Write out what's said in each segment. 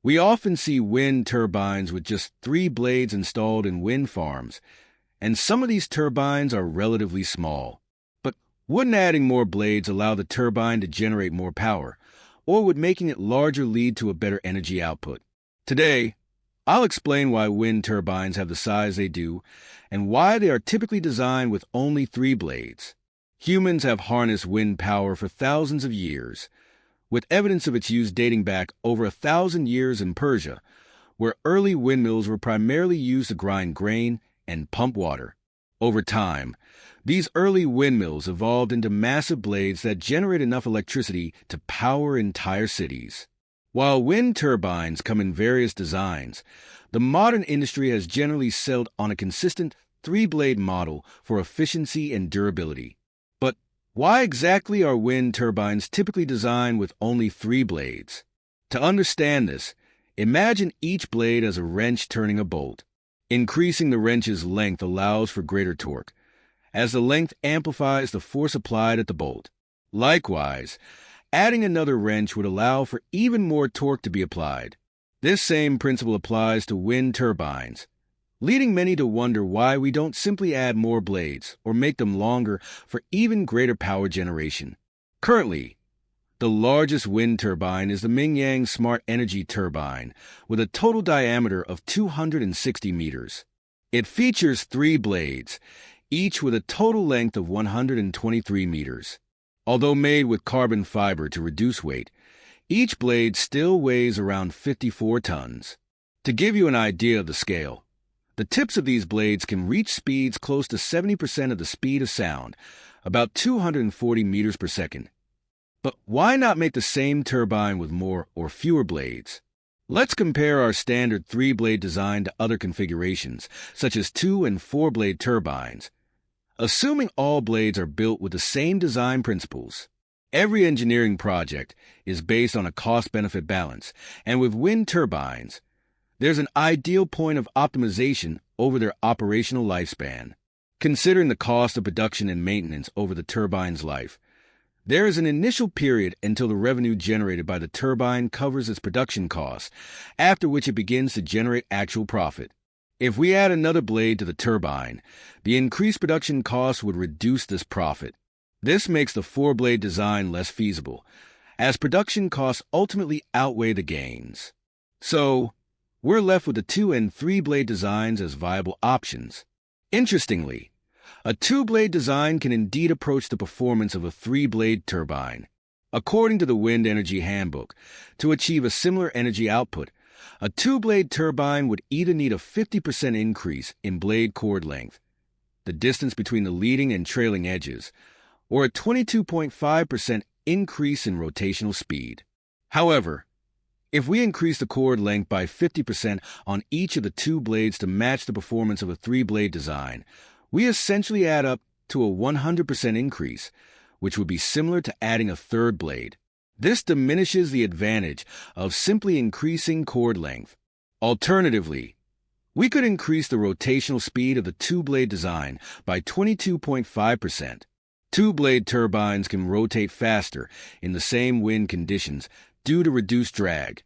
We often see wind turbines with just 3 blades installed in wind farms, and some of these turbines are relatively small. But wouldn't adding more blades allow the turbine to generate more power, or would making it larger lead to a better energy output? Today, I'll explain why wind turbines have the size they do and why they are typically designed with only 3 blades. Humans have harnessed wind power for thousands of years, with evidence of its use dating back over 1,000 years in Persia, where early windmills were primarily used to grind grain and pump water. Over time, these early windmills evolved into massive blades that generate enough electricity to power entire cities. While wind turbines come in various designs, the modern industry has generally settled on a consistent 3-blade model for efficiency and durability. But why exactly are wind turbines typically designed with only 3 blades? To understand this, imagine each blade as a wrench turning a bolt. Increasing the wrench's length allows for greater torque, as the length amplifies the force applied at the bolt. Likewise, adding another wrench would allow for even more torque to be applied. This same principle applies to wind turbines, leading many to wonder why we don't simply add more blades or make them longer for even greater power generation. Currently, the largest wind turbine is the Mingyang Smart Energy Turbine, with a total diameter of 260 meters. It features 3 blades, each with a total length of 123 meters. Although made with carbon fiber to reduce weight, each blade still weighs around 54 tons. To give you an idea of the scale, the tips of these blades can reach speeds close to 70% of the speed of sound, about 240 meters per second. But why not make the same turbine with more or fewer blades? Let's compare our standard 3-blade design to other configurations, such as 2- and 4-blade turbines. Assuming all blades are built with the same design principles, every engineering project is based on a cost-benefit balance, and with wind turbines, there's an ideal point of optimization over their operational lifespan. Considering the cost of production and maintenance over the turbine's life, there is an initial period until the revenue generated by the turbine covers its production costs, after which it begins to generate actual profit. If we add another blade to the turbine, the increased production costs would reduce this profit. This makes the 4-blade design less feasible, as production costs ultimately outweigh the gains. So, we're left with the 2- and 3-blade designs as viable options. Interestingly, a 2-blade design can indeed approach the performance of a 3-blade turbine. According to the Wind Energy Handbook, to achieve a similar energy output, a 2-blade turbine would either need a 50% increase in blade chord length, the distance between the leading and trailing edges, or a 22.5% increase in rotational speed. However, if we increase the chord length by 50% on each of the 2 blades to match the performance of a 3-blade design, we essentially add up to a 100% increase, which would be similar to adding a 3rd blade. This diminishes the advantage of simply increasing chord length. Alternatively, we could increase the rotational speed of the 2-blade design by 22.5%. 2-blade turbines can rotate faster in the same wind conditions due to reduced drag,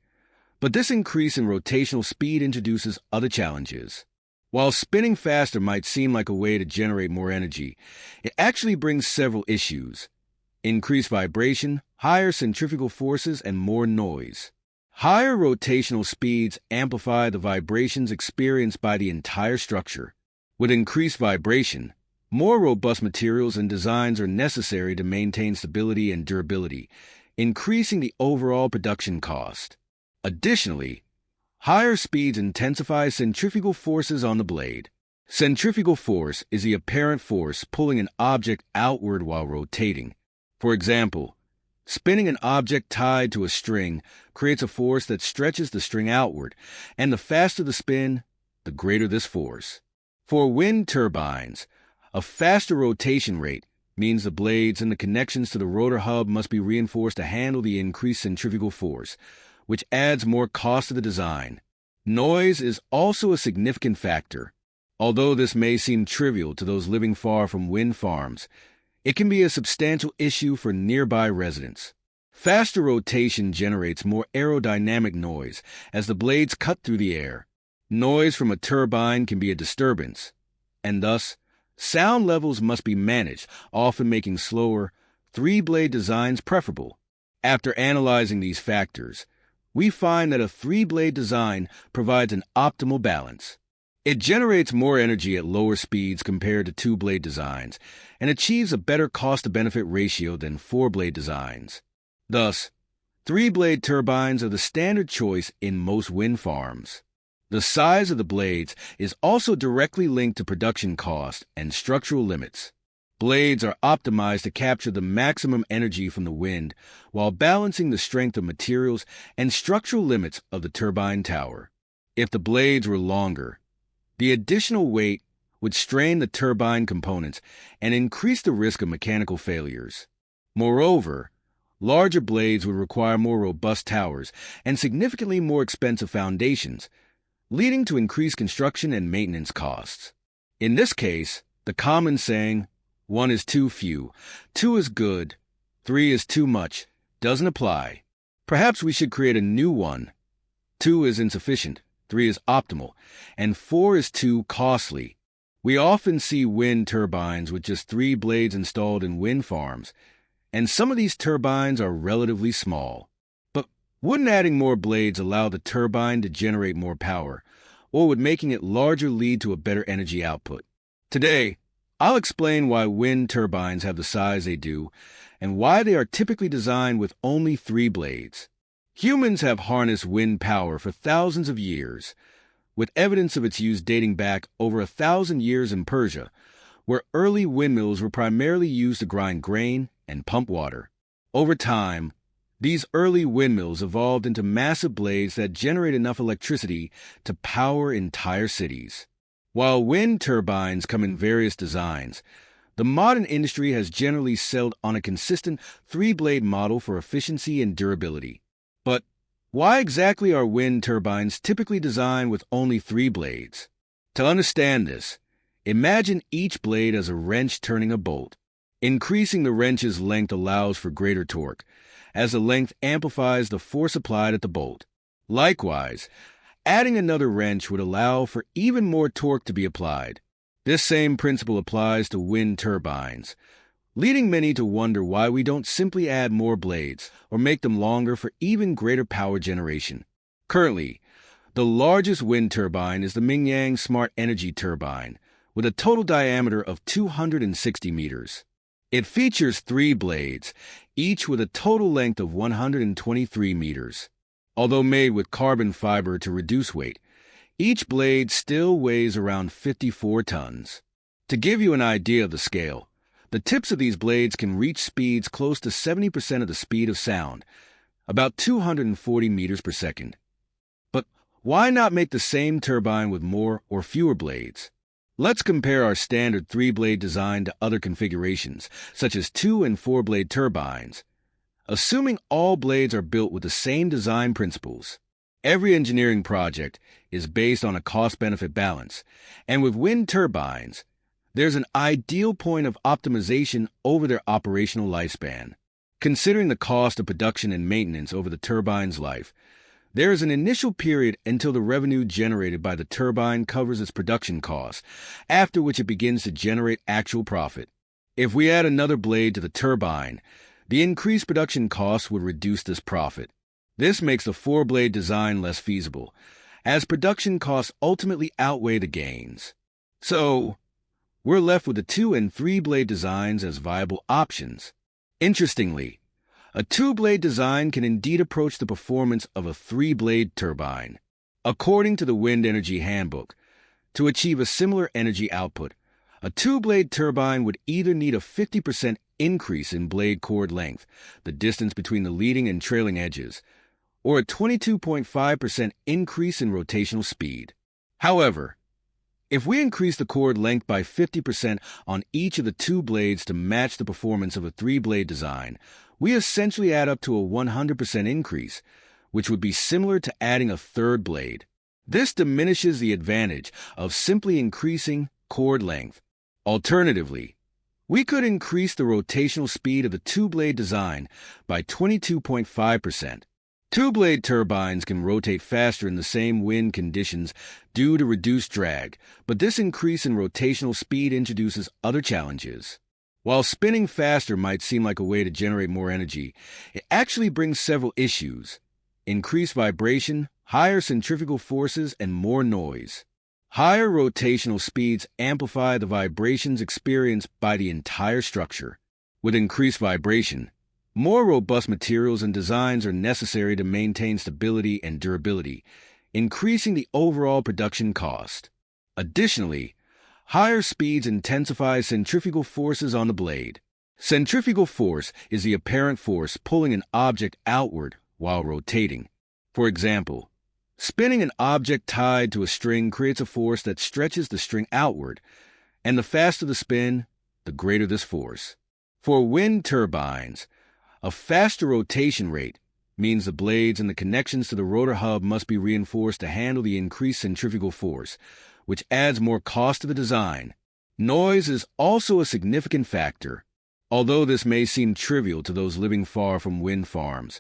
but this increase in rotational speed introduces other challenges. While spinning faster might seem like a way to generate more energy, it actually brings several issues: increased vibration, higher centrifugal forces, and more noise. Higher rotational speeds amplify the vibrations experienced by the entire structure. With increased vibration, more robust materials and designs are necessary to maintain stability and durability, increasing the overall production cost. Additionally, higher speeds intensify centrifugal forces on the blade. Centrifugal force is the apparent force pulling an object outward while rotating. For example, spinning an object tied to a string creates a force that stretches the string outward, and the faster the spin, the greater this force. For wind turbines, a faster rotation rate means the blades and the connections to the rotor hub must be reinforced to handle the increased centrifugal force, which adds more cost to the design. Noise is also a significant factor. Although this may seem trivial to those living far from wind farms, it can be a substantial issue for nearby residents. Faster rotation generates more aerodynamic noise as the blades cut through the air. Noise from a turbine can be a disturbance, and thus, sound levels must be managed, often making slower, three-blade designs preferable. After analyzing these factors, we find that a three-blade design provides an optimal balance. It generates more energy at lower speeds compared to two-blade designs and achieves a better cost-to-benefit ratio than four-blade designs. Thus, three-blade turbines are the standard choice in most wind farms. The size of the blades is also directly linked to production cost and structural limits. Blades are optimized to capture the maximum energy from the wind while balancing the strength of materials and structural limits of the turbine tower. If the blades were longer, the additional weight would strain the turbine components and increase the risk of mechanical failures. Moreover, larger blades would require more robust towers and significantly more expensive foundations, leading to increased construction and maintenance costs. In this case, the common saying, 1 is too few, 2 is good, 3 is too much, doesn't apply. Perhaps we should create a new one. 2 is insufficient, 3 is optimal, and 4 is too costly. We often see wind turbines with just 3 blades installed in wind farms, and some of these turbines are relatively small. But wouldn't adding more blades allow the turbine to generate more power, or would making it larger lead to a better energy output? Today, I'll explain why wind turbines have the size they do and why they are typically designed with only 3 blades. Humans have harnessed wind power for thousands of years, with evidence of its use dating back over 1,000 years in Persia, where early windmills were primarily used to grind grain and pump water. Over time, these early windmills evolved into massive blades that generate enough electricity to power entire cities. While wind turbines come in various designs, the modern industry has generally settled on a consistent 3-blade model for efficiency and durability. But why exactly are wind turbines typically designed with only 3 blades? To understand this, imagine each blade as a wrench turning a bolt. Increasing the wrench's length allows for greater torque, as the length amplifies the force applied at the bolt. Likewise, adding another wrench would allow for even more torque to be applied. This same principle applies to wind turbines, leading many to wonder why we don't simply add more blades or make them longer for even greater power generation. Currently, the largest wind turbine is the Mingyang Smart Energy Turbine, with a total diameter of 260 meters. It features 3 blades, each with a total length of 123 meters. Although made with carbon fiber to reduce weight, each blade still weighs around 54 tons. To give you an idea of the scale, the tips of these blades can reach speeds close to 70% of the speed of sound, about 240 meters per second. But why not make the same turbine with more or fewer blades? Let's compare our standard 3-blade design to other configurations, such as 2- and 4-blade turbines. Assuming all blades are built with the same design principles, every engineering project is based on a cost-benefit balance, and with wind turbines, there's an ideal point of optimization over their operational lifespan. Considering the cost of production and maintenance over the turbine's life, there is an initial period until the revenue generated by the turbine covers its production costs, after which it begins to generate actual profit. If we add another blade to the turbine, the increased production costs would reduce this profit. This makes the 4-blade design less feasible, as production costs ultimately outweigh the gains. So, we're left with the 2- and 3-blade designs as viable options. Interestingly, a 2-blade design can indeed approach the performance of a 3-blade turbine. According to the Wind Energy Handbook, to achieve a similar energy output, a 2-blade turbine would either need a 50% increase in blade cord length, the distance between the leading and trailing edges, or a 22.5% increase in rotational speed. However, if we increase the cord length by 50% on each of the 2 blades to match the performance of a 3-blade design, we essentially add up to a 100% increase, which would be similar to adding a 3rd blade. This diminishes the advantage of simply increasing cord length. Alternatively, We could increase the rotational speed of the two-blade design by 22.5%. Two-blade turbines can rotate faster in the same wind conditions due to reduced drag, but this increase in rotational speed introduces other challenges. While spinning faster might seem like a way to generate more energy, it actually brings several issues: increased vibration, higher centrifugal forces, and more noise. Higher rotational speeds amplify the vibrations experienced by the entire structure. With increased vibration, more robust materials and designs are necessary to maintain stability and durability, increasing the overall production cost. Additionally, higher speeds intensify centrifugal forces on the blade. Centrifugal force is the apparent force pulling an object outward while rotating. For example, spinning an object tied to a string creates a force that stretches the string outward, and the faster the spin, the greater this force. For wind turbines, a faster rotation rate means the blades and the connections to the rotor hub must be reinforced to handle the increased centrifugal force, which adds more cost to the design. Noise is also a significant factor. Although this may seem trivial to those living far from wind farms,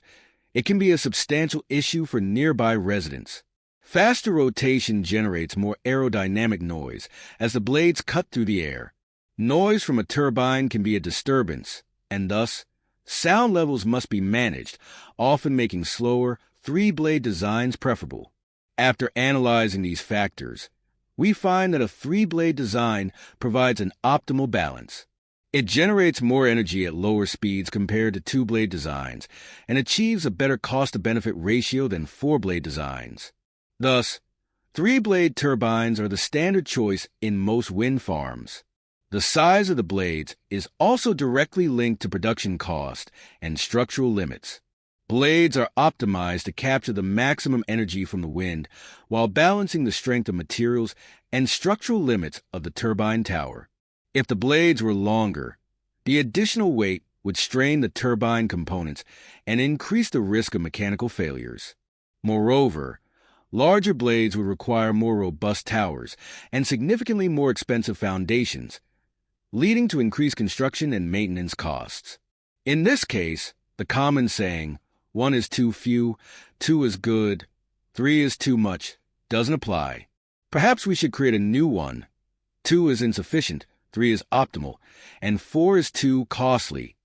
it can be a substantial issue for nearby residents. Faster rotation generates more aerodynamic noise as the blades cut through the air. Noise from a turbine can be a disturbance, and thus, sound levels must be managed, often making slower, three-blade designs preferable. After analyzing these factors, we find that a three-blade design provides an optimal balance. It generates more energy at lower speeds compared to two-blade designs and achieves a better cost-to-benefit ratio than four-blade designs. Thus, three-blade turbines are the standard choice in most wind farms. The size of the blades is also directly linked to production cost and structural limits. Blades are optimized to capture the maximum energy from the wind while balancing the strength of materials and structural limits of the turbine tower. If the blades were longer, the additional weight would strain the turbine components and increase the risk of mechanical failures. Moreover, larger blades would require more robust towers and significantly more expensive foundations, leading to increased construction and maintenance costs. In this case, the common saying, 1 is too few, 2 is good, 3 is too much, doesn't apply. Perhaps we should create a new one. 2 is insufficient, 3 is optimal, and 4 is too costly.